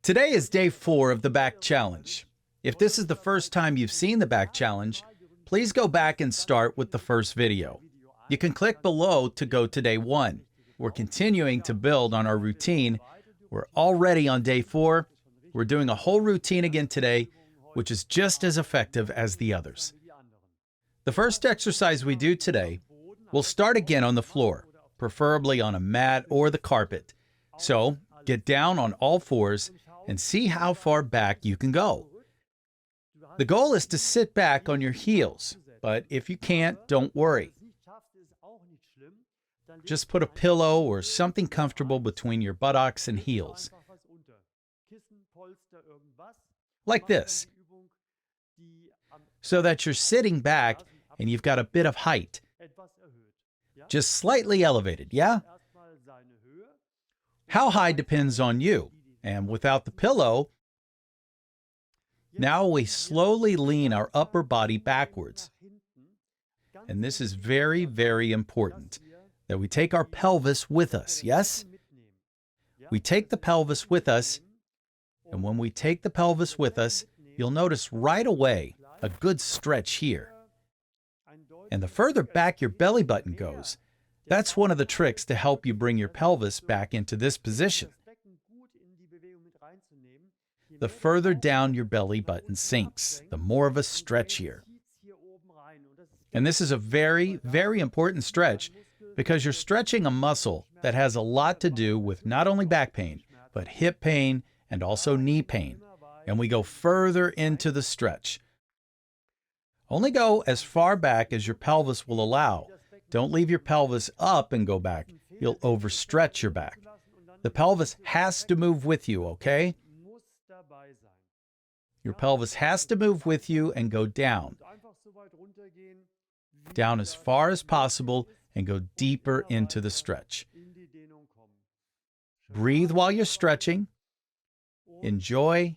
Today is day 4 of the back challenge. If this is the first time you've seen the back challenge, please go back and start with the first video. You can click below to go to day 1. We're continuing to build on our routine. We're already on day 4. We're doing a whole routine again today, which is just as effective as the others. The first exercise we do today, we'll start again on the floor, preferably on a mat or the carpet. So get down on all fours and see how far back you can go. The goal is to sit back on your heels, but if you can't, don't worry. Just put a pillow or something comfortable between your buttocks and heels. Like this, so that you're sitting back and you've got a bit of height. Just slightly elevated, yeah? How high depends on you, and without the pillow, now we slowly lean our upper body backwards. And this is very, very important, that we take our pelvis with us, yes? We take the pelvis with us, and when we take the pelvis with us, you'll notice right away a good stretch here. And the further back your belly button goes, that's one of the tricks to help you bring your pelvis back into this position. The further down your belly button sinks, the more of a stretch here. And this is a very, very important stretch because you're stretching a muscle that has a lot to do with not only back pain, but hip pain and also knee pain. And we go further into the stretch. Only go as far back as your pelvis will allow. Don't leave your pelvis up and go back. You'll overstretch your back. The pelvis has to move with you, okay? Your pelvis has to move with you and go down. Down as far as possible and go deeper into the stretch. Breathe while you're stretching. Enjoy.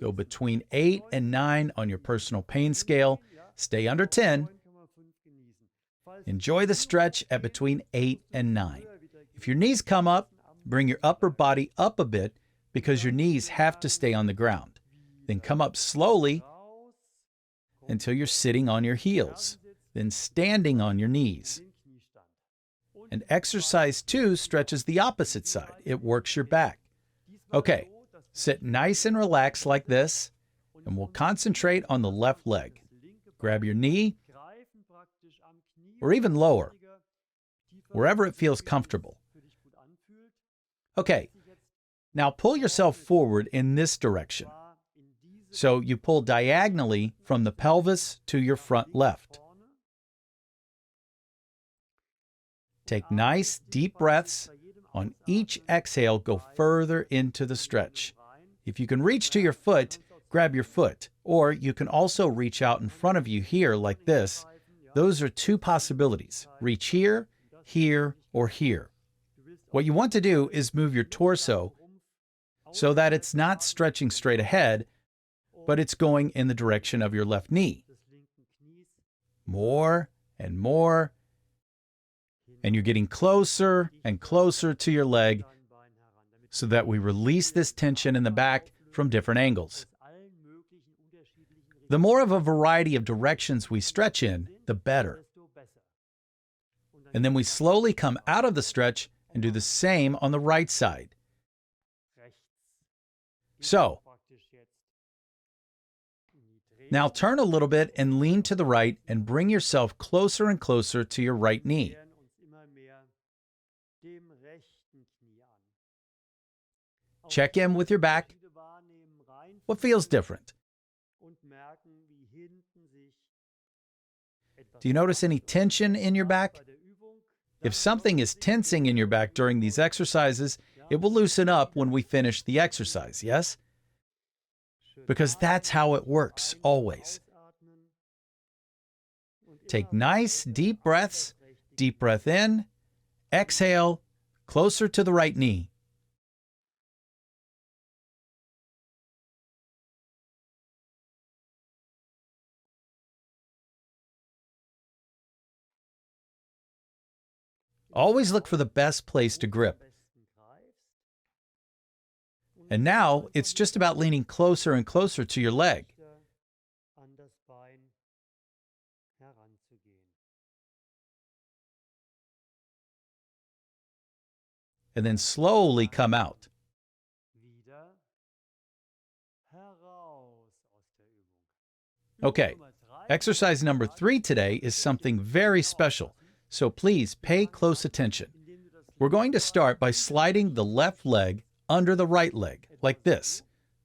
Go between 8 and 9 on your personal pain scale. Stay under 10. Enjoy the stretch at between 8 and 9. If your knees come up, bring your upper body up a bit because your knees have to stay on the ground. Then come up slowly until you're sitting on your heels, then standing on your knees. And exercise 2 stretches the opposite side. It works your back. Okay, sit nice and relaxed like this, and we'll concentrate on the left leg. Grab your knee, or even lower, wherever it feels comfortable. Okay, now pull yourself forward in this direction. So you pull diagonally from the pelvis to your front left. Take nice deep breaths. On each exhale, go further into the stretch. If you can reach to your foot, grab your foot, or you can also reach out in front of you here like this. Those are 2 possibilities. Reach here, here, or here. What you want to do is move your torso so that it's not stretching straight ahead, but it's going in the direction of your left knee. More and more. And you're getting closer and closer to your leg so that we release this tension in the back from different angles. The more of a variety of directions we stretch in, the better. And then we slowly come out of the stretch and do the same on the right side. So, now turn a little bit and lean to the right and bring yourself closer and closer to your right knee. Check in with your back. What feels different? Do you notice any tension in your back? If something is tensing in your back during these exercises, it will loosen up when we finish the exercise, yes? Because that's how it works, always. Take nice, deep breaths. Deep breath in. Exhale, closer to the right knee. Always look for the best place to grip. And now it's just about leaning closer and closer to your leg. And then slowly come out. Okay, exercise number 3 today is something very special, so please pay close attention. We're going to start by sliding the left leg under the right leg, like this.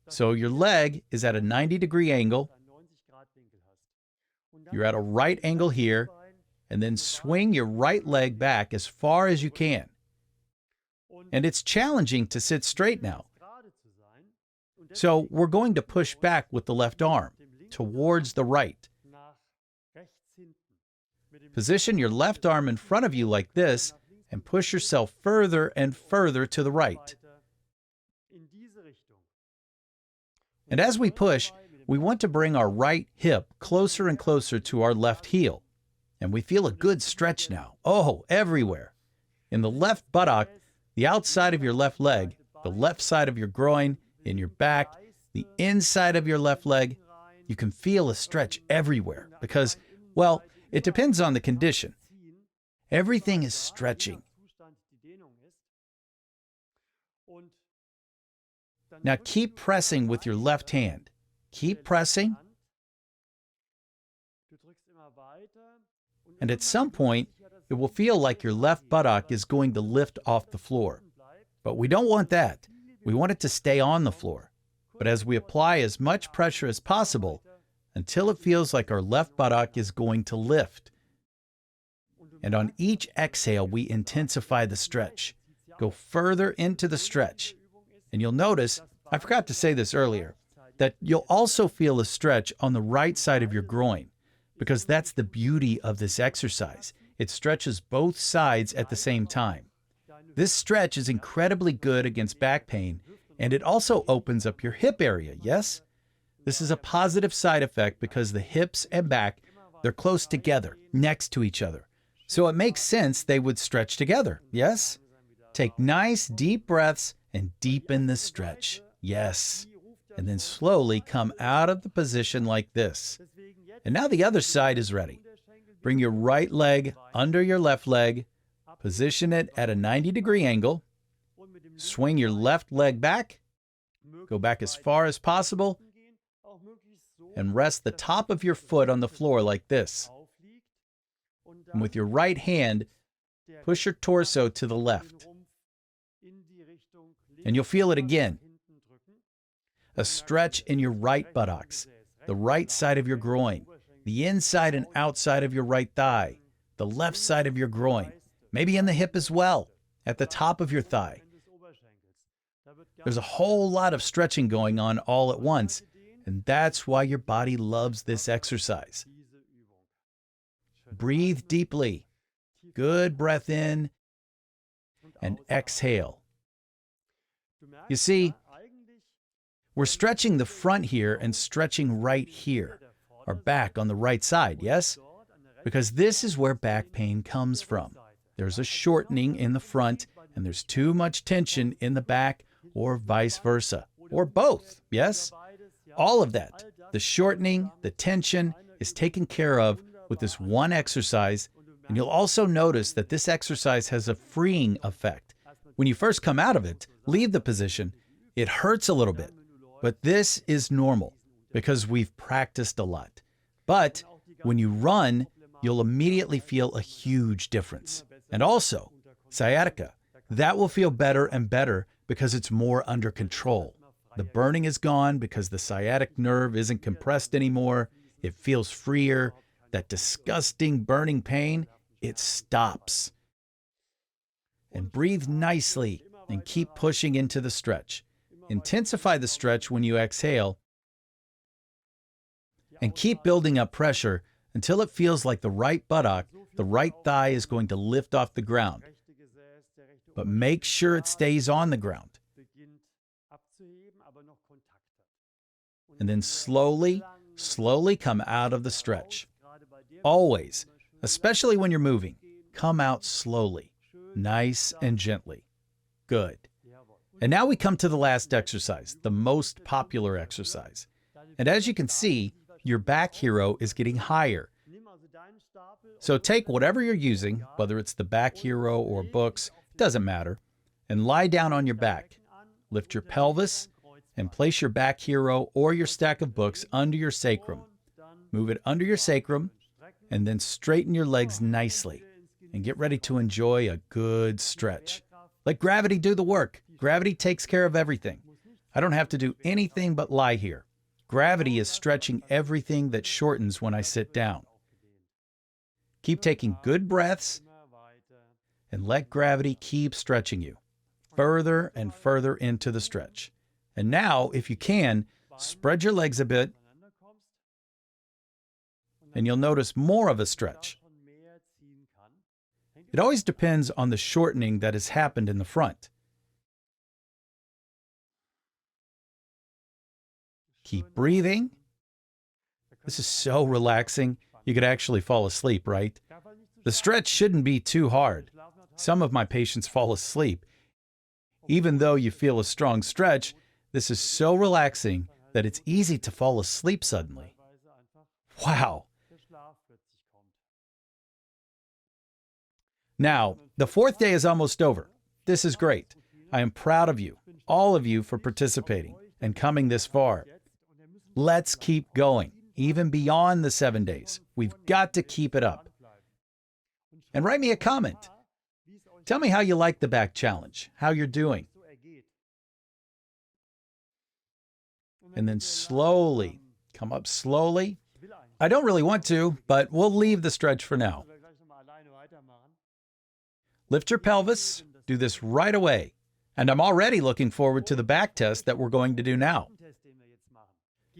So your leg is at a 90-degree angle. You're at a right angle here, and then swing your right leg back as far as you can. And it's challenging to sit straight now. So we're going to push back with the left arm towards the right. Position your left arm in front of you like this and push yourself further and further to the right. And as we push, we want to bring our right hip closer and closer to our left heel. And we feel a good stretch now. Oh, everywhere. In the left buttock, the outside of your left leg, the left side of your groin, in your back, the inside of your left leg, you can feel a stretch everywhere because, well, it depends on the condition. Everything is stretching. Now keep pressing with your left hand. Keep pressing. And at some point, it will feel like your left buttock is going to lift off the floor. But we don't want that. We want it to stay on the floor. But as we apply as much pressure as possible, until it feels like our left buttock is going to lift. And on each exhale, we intensify the stretch. Go further into the stretch. And you'll notice, I forgot to say this earlier, that you'll also feel a stretch on the right side of your groin, because that's the beauty of this exercise. It stretches both sides at the same time. This stretch is incredibly good against back pain, and it also opens up your hip area, yes? This is a positive side effect because the hips and back, they're close together, next to each other. So it makes sense they would stretch together, yes? Take nice deep breaths and deepen the stretch, yes. And then slowly come out of the position like this. And now the other side is ready. Bring your right leg under your left leg, position it at a 90-degree angle, swing your left leg back, go back as far as possible, and rest the top of your foot on the floor like this. And with your right hand, push your torso to the left. And you'll feel it again. A stretch in your right buttocks, the right side of your groin, the inside and outside of your right thigh, the left side of your groin, maybe in the hip as well, at the top of your thigh. There's a whole lot of stretching going on all at once, and that's why your body loves this exercise. Breathe deeply. Good breath in and exhale. You see, we're stretching the front here and stretching right here, our back on the right side, yes? Because this is where back pain comes from. There's a shortening in the front and there's too much tension in the back, or vice versa, or both, yes? All of that, the shortening, the tension, is taken care of with this one exercise, and you'll also notice that this exercise has a freeing effect. When you first come out of it, leave the position, it hurts a little bit, but this is normal because we've practiced a lot. But when you run, you'll immediately feel a huge difference. And also, sciatica, that will feel better and better because it's more under control. The burning is gone because the sciatic nerve isn't compressed anymore. It feels freer. That disgusting burning pain, it stops. And breathe nicely and keep pushing into the stretch. Intensify the stretch when you exhale and keep building up pressure until it feels like the right buttock, the right thigh is going to lift off the ground. But make sure it stays on the ground. And then slowly come out of the stretch. Always, especially when you're moving, come out slowly, nice and gently. Good. And now we come to the last exercise, the most popular exercise. And as you can see, your back hero is getting higher. So take whatever you're using, whether it's the back hero or books, it doesn't matter, and lie down on your back. Lift your pelvis and place your back hero or your stack of books under your sacrum. Move it under your sacrum and then straighten your legs nicely and get ready to enjoy a good stretch. Let gravity do the work. Gravity takes care of everything. I don't have to do anything but lie here. Gravity is stretching everything that shortens when I sit down. Keep taking good breaths and let gravity keep stretching you further and further into the stretch. And now, if you can, spread your legs a bit and you'll notice more of a stretch. It always depends on the shortening that has happened in the front. Keep breathing. This is so relaxing. You could actually fall asleep, right? The stretch shouldn't be too hard. Some of my patients fall asleep. Even though you feel a strong stretch, this is so relaxing that it's easy to fall asleep suddenly. Wow! Now, the fourth day is almost over. This is great. I am proud of you, all of you, for participating and coming this far. Let's keep going, even beyond the 7 days. We've got to keep it up. And write me a comment. Tell me how you like the back challenge, how you're doing. And then slowly, come up slowly. I don't really want to, but we'll leave the stretch for now. Lift your pelvis. Do this right away. And I'm already looking forward to the back test that we're going to do now.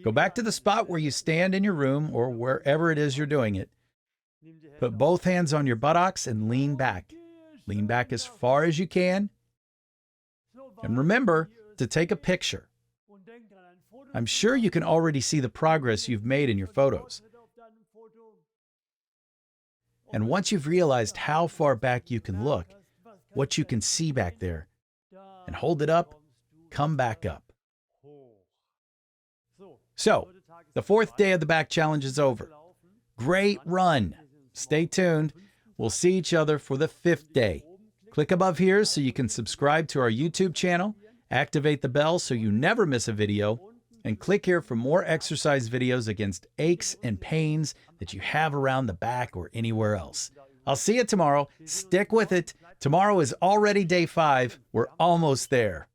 Go back to the spot where you stand in your room or wherever it is you're doing it. Put both hands on your buttocks and lean back. Lean back as far as you can. And remember to take a picture. I'm sure you can already see the progress you've made in your photos. And once you've realized how far back you can look, what you can see back there, and hold it up, come back up. So, the fourth day of the back challenge is over. Great run. Stay tuned. We'll see each other for the 5th day. Click above here so you can subscribe to our YouTube channel, activate the bell so you never miss a video, and click here for more exercise videos against aches and pains that you have around the back or anywhere else. I'll see you tomorrow. Stick with it. Tomorrow is already day 5. We're almost there.